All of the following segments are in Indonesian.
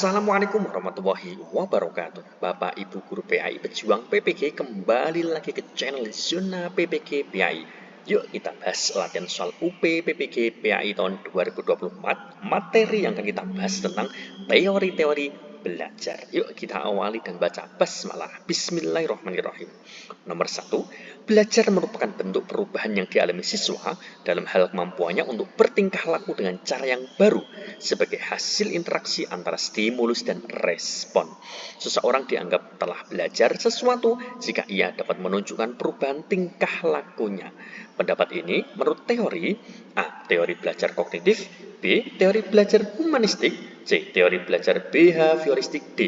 Assalamualaikum warahmatullahi wabarakatuh. Bapak Ibu Guru PAI Pejuang PPG kembali lagi ke channel Zona PPG PAI. Yuk kita bahas latihan soal UP PPG PAI tahun 2024. Materi yang akan kita bahas tentang teori-teori belajar. Yuk kita awali dan baca basmalah. Bismillahirrahmanirrahim. Nomor 1. Belajar merupakan bentuk perubahan yang dialami siswa dalam hal kemampuannya untuk bertingkah laku dengan cara yang baru sebagai hasil interaksi antara stimulus dan respon. Seseorang dianggap telah belajar sesuatu jika ia dapat menunjukkan perubahan tingkah lakunya. Pendapat ini menurut teori A. Teori belajar kognitif, B. Teori belajar humanistik, C. Teori belajar behavioristik, D.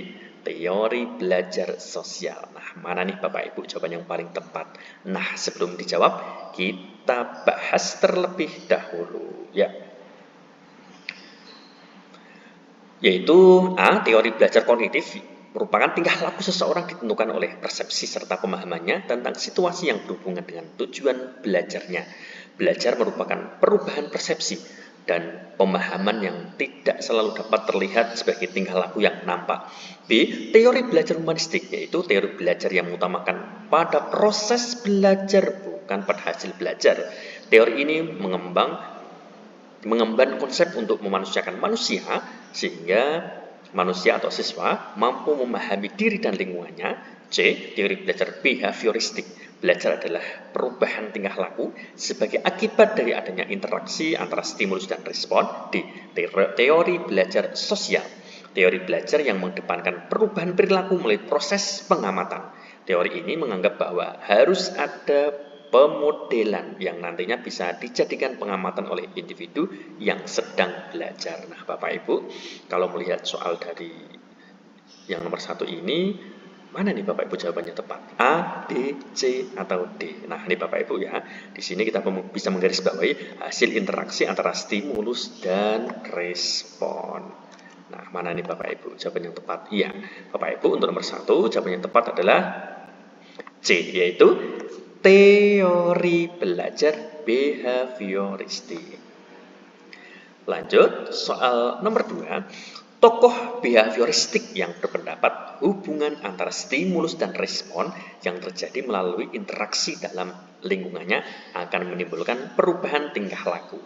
Teori belajar sosial. Nah, mana nih Bapak Ibu jawaban yang paling tepat? Nah, sebelum dijawab, kita bahas terlebih dahulu ya. Yaitu A. Teori belajar kognitif merupakan tingkah laku seseorang ditentukan oleh persepsi serta pemahamannya tentang situasi yang berhubungan dengan tujuan belajarnya. Belajar merupakan perubahan persepsi dan pemahaman yang tidak selalu dapat terlihat sebagai tingkah laku yang nampak. B. Teori belajar humanistik, yaitu teori belajar yang mengutamakan pada proses belajar bukan pada hasil belajar. Teori ini mengemban konsep untuk memanusiakan manusia sehingga manusia atau siswa mampu memahami diri dan lingkungannya. C. Teori belajar behavioristik. Belajar adalah perubahan tingkah laku sebagai akibat dari adanya interaksi antara stimulus dan respon. D. Teori belajar sosial. Teori belajar yang mengedepankan perubahan perilaku melalui proses pengamatan. Teori ini menganggap bahwa harus ada pemodelan yang nantinya bisa dijadikan pengamatan oleh individu yang sedang belajar. Nah, Bapak Ibu, kalau melihat soal dari yang nomor 1 ini, mana nih Bapak Ibu jawabannya tepat? A, B, C, atau D? Nah, ini Bapak Ibu ya. Di sini kita bisa menggarisbawahi hasil interaksi antara stimulus dan respon. Nah, mana nih Bapak Ibu jawaban yang tepat? Iya, Bapak Ibu untuk nomor 1 jawaban yang tepat adalah C, yaitu teori belajar behavioristik. Lanjut, soal nomor 2. Tokoh behavioristik yang berpendapat hubungan antara stimulus dan respon yang terjadi melalui interaksi dalam lingkungannya akan menimbulkan perubahan tingkah laku.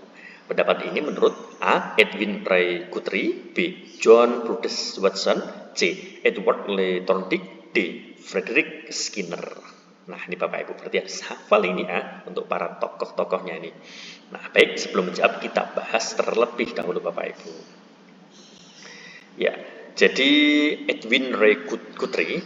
Pendapat ini menurut A. Edwin Ray Guthrie, B. John Bruce Watson, C. Edward Lee Thorndike, D. Frederick Skinner. Nah, ini Bapak Ibu berarti harus hafal ini ya untuk para tokoh-tokohnya ini. Nah, baik, sebelum menjawab kita bahas terlebih dahulu Bapak Ibu. Ya, jadi Edwin Ray Guthrie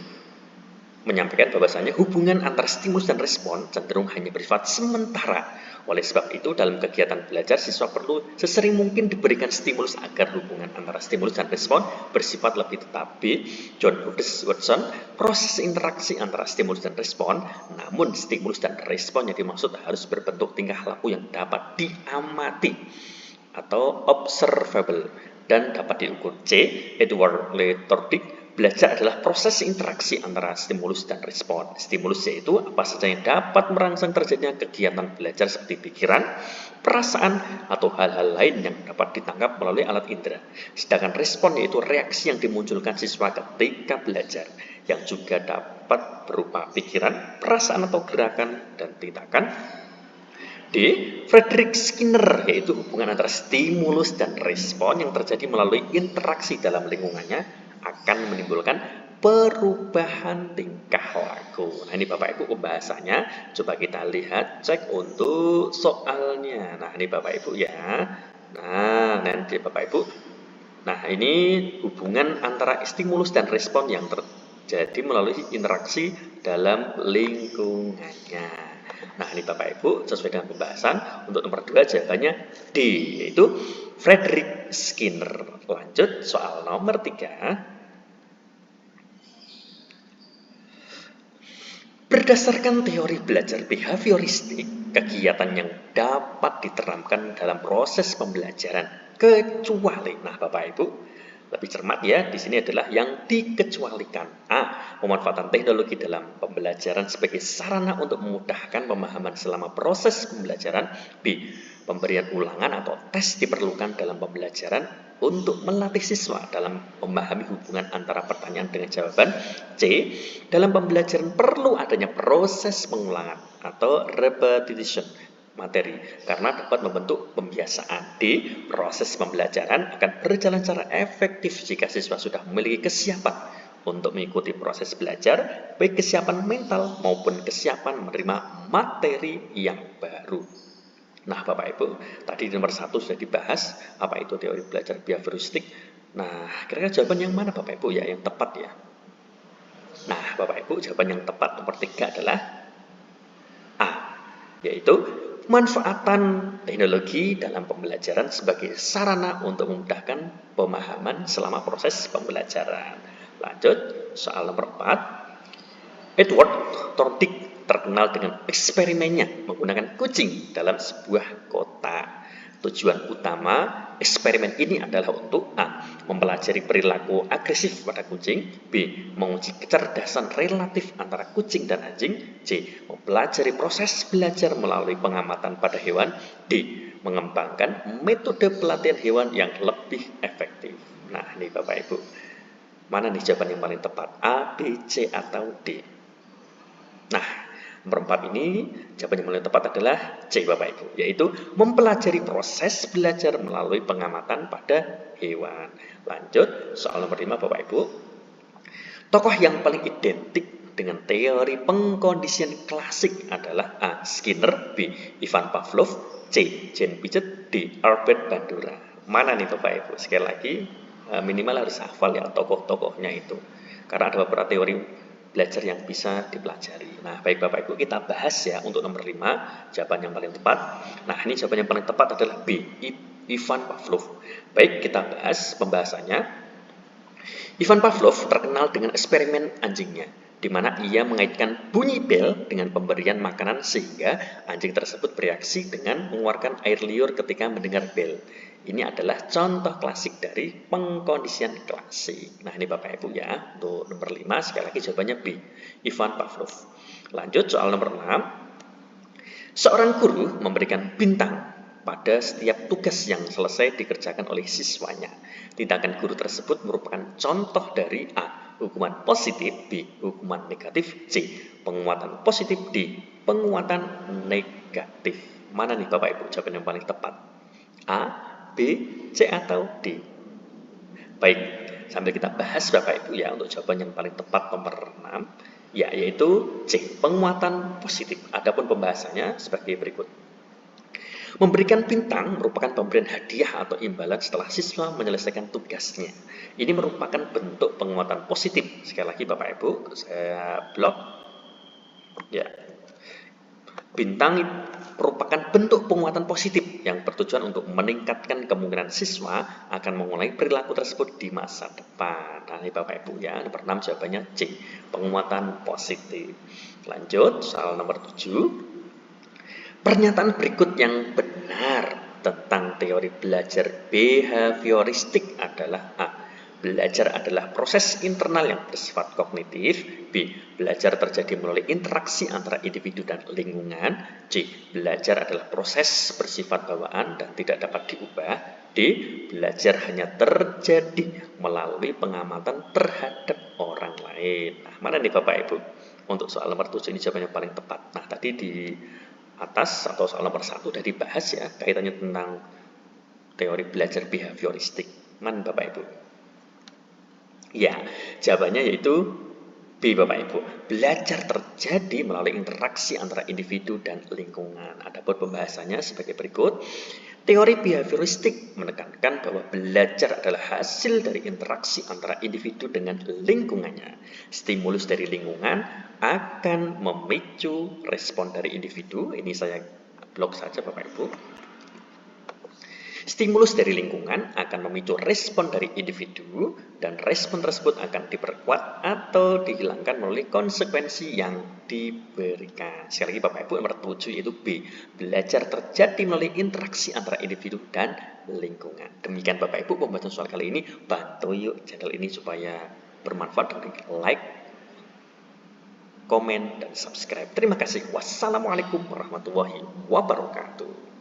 menyampaikan bahwasanya hubungan antara stimulus dan respon cenderung hanya bersifat sementara. Oleh sebab itu, dalam kegiatan belajar, siswa perlu sesering mungkin diberikan stimulus agar hubungan antara stimulus dan respon bersifat lebih tetap. B. John Bruce Watson, proses interaksi antara stimulus dan respon, namun stimulus dan respon yang dimaksud harus berbentuk tingkah laku yang dapat diamati atau observable dan dapat diukur. C. Edward Lee Thorndike, belajar adalah proses interaksi antara stimulus dan respon. Stimulus yaitu apa saja yang dapat merangsang terjadinya kegiatan belajar seperti pikiran, perasaan, atau hal-hal lain yang dapat ditangkap melalui alat indera. Sedangkan respon yaitu reaksi yang dimunculkan siswa ketika belajar, yang juga dapat berupa pikiran, perasaan atau gerakan dan tindakan. D. Frederick Skinner, yaitu hubungan antara stimulus dan respon yang terjadi melalui interaksi dalam lingkungannya akan menimbulkan perubahan tingkah laku. Nah, ini Bapak Ibu pembahasannya. Coba kita lihat, cek untuk soalnya. Nah, ini Bapak Ibu ya. Nah, nanti Bapak Ibu. Nah, ini hubungan antara stimulus dan respon yang terjadi melalui interaksi dalam lingkungannya. Nah, ini Bapak Ibu sesuai dengan pembahasan. Untuk nomor 2 jawabannya D, yaitu Frederick Skinner. Lanjut soal nomor 3. Berdasarkan teori belajar behavioristik, kegiatan yang dapat diterapkan dalam proses pembelajaran kecuali, nah Bapak Ibu lebih cermat ya, di sini adalah yang dikecualikan. A. Pemanfaatan teknologi dalam pembelajaran sebagai sarana untuk memudahkan pemahaman selama proses pembelajaran. B. Pemberian ulangan atau tes diperlukan dalam pembelajaran untuk melatih siswa dalam memahami hubungan antara pertanyaan dengan jawaban. C. Dalam pembelajaran perlu adanya proses pengulangan atau repetition materi karena dapat membentuk pembiasaan. D. Proses pembelajaran akan berjalan secara efektif jika siswa sudah memiliki kesiapan untuk mengikuti proses belajar, baik kesiapan mental maupun kesiapan menerima materi yang baru. Nah, Bapak Ibu, tadi nomor 1 sudah dibahas, apa itu teori belajar behavioristik. Nah, kira-kira jawaban yang mana Bapak Ibu ya, yang tepat ya? Nah, Bapak Ibu, jawaban yang tepat nomor 3 adalah A, yaitu pemanfaatan teknologi dalam pembelajaran sebagai sarana untuk memudahkan pemahaman selama proses pembelajaran. Lanjut, soal nomor 4. Edward Thorndike terkenal dengan eksperimennya menggunakan kucing dalam sebuah kota. Tujuan utama eksperimen ini adalah untuk A. Mempelajari perilaku agresif pada kucing. B. Menguji kecerdasan relatif antara kucing dan anjing. C. Mempelajari proses belajar melalui pengamatan pada hewan. D. Mengembangkan metode pelatihan hewan yang lebih efektif. Nah, ini Bapak Ibu, mana nih jawaban yang paling tepat? A, B, C, atau D? Nah, nomor 4 ini jawaban yang paling tepat adalah C, Bapak Ibu, yaitu mempelajari proses belajar melalui pengamatan pada hewan. Lanjut, soal nomor 5 Bapak Ibu. Tokoh yang paling identik dengan teori pengkondisian klasik adalah A. Skinner, B. Ivan Pavlov, C. Jane Piaget, D. Albert Bandura. Mana nih Bapak Ibu? Sekali lagi, minimal harus hafal ya tokoh-tokohnya itu. Karena ada beberapa teori belajar yang bisa dipelajari. Nah, baik Bapak Ibu, kita bahas ya untuk nomor 5, jawaban yang paling tepat. Nah, ini jawaban yang paling tepat adalah B, Ivan Pavlov. Baik, kita bahas pembahasannya. Ivan Pavlov terkenal dengan eksperimen anjingnya, di mana ia mengaitkan bunyi bel dengan pemberian makanan sehingga anjing tersebut bereaksi dengan mengeluarkan air liur ketika mendengar bel. Ini adalah contoh klasik dari pengkondisian klasik. Nah, ini Bapak Ibu ya, untuk nomor 5 sekali lagi jawabannya B, Ivan Pavlov. Lanjut soal nomor 6. Seorang guru memberikan bintang pada setiap tugas yang selesai dikerjakan oleh siswanya. Tindakan guru tersebut merupakan contoh dari A. Hukuman positif, B. Hukuman negatif, C. Penguatan positif, D. Penguatan negatif. Mana nih Bapak Ibu jawaban yang paling tepat? A, B, C, atau D? Baik, sambil kita bahas Bapak Ibu ya untuk jawaban yang paling tepat nomor 6, ya, yaitu C, penguatan positif. Adapun pembahasannya sebagai berikut. Memberikan bintang merupakan pemberian hadiah atau imbalan setelah siswa menyelesaikan tugasnya. Ini merupakan bentuk penguatan positif. Sekali lagi Bapak Ibu, saya blok. Ya. Bintang merupakan bentuk penguatan positif yang bertujuan untuk meningkatkan kemungkinan siswa akan mengulangi perilaku tersebut di masa depan. Nah, ini Bapak Ibu ya, nomor 6 jawabannya C, penguatan positif. Lanjut, soal nomor 7. Pernyataan berikut yang benar tentang teori belajar behavioristik adalah A. Belajar adalah proses internal yang bersifat kognitif. B. Belajar terjadi melalui interaksi antara individu dan lingkungan. C. Belajar adalah proses bersifat bawaan dan tidak dapat diubah. D. Belajar hanya terjadi melalui pengamatan terhadap orang lain. Nah, mana nih Bapak Ibu? Untuk soal nomor 7 ini jawabannya paling tepat. Nah, tadi di atas atau soal nomor 1 sudah dibahas ya, kaitannya tentang teori belajar behavioristik. Mana Bapak Ibu? Ya, jawabannya yaitu B, Bapak Ibu. Belajar terjadi melalui interaksi antara individu dan lingkungan. Adapun pembahasannya sebagai berikut. Teori behavioristik menekankan bahwa belajar adalah hasil dari interaksi antara individu dengan lingkungannya. Stimulus dari lingkungan akan memicu respon dari individu. Ini saya blok saja Bapak Ibu. Stimulus dari lingkungan akan memicu respon dari individu dan respon tersebut akan diperkuat atau dihilangkan melalui konsekuensi yang diberikan. Sekali lagi Bapak Ibu, nomor 7 yaitu B. Belajar terjadi melalui interaksi antara individu dan lingkungan. Demikian Bapak Ibu pembahasan soal kali ini. Bantu yuk channel ini supaya bermanfaat dengan like, komen, dan subscribe. Terima kasih. Wassalamualaikum warahmatullahi wabarakatuh.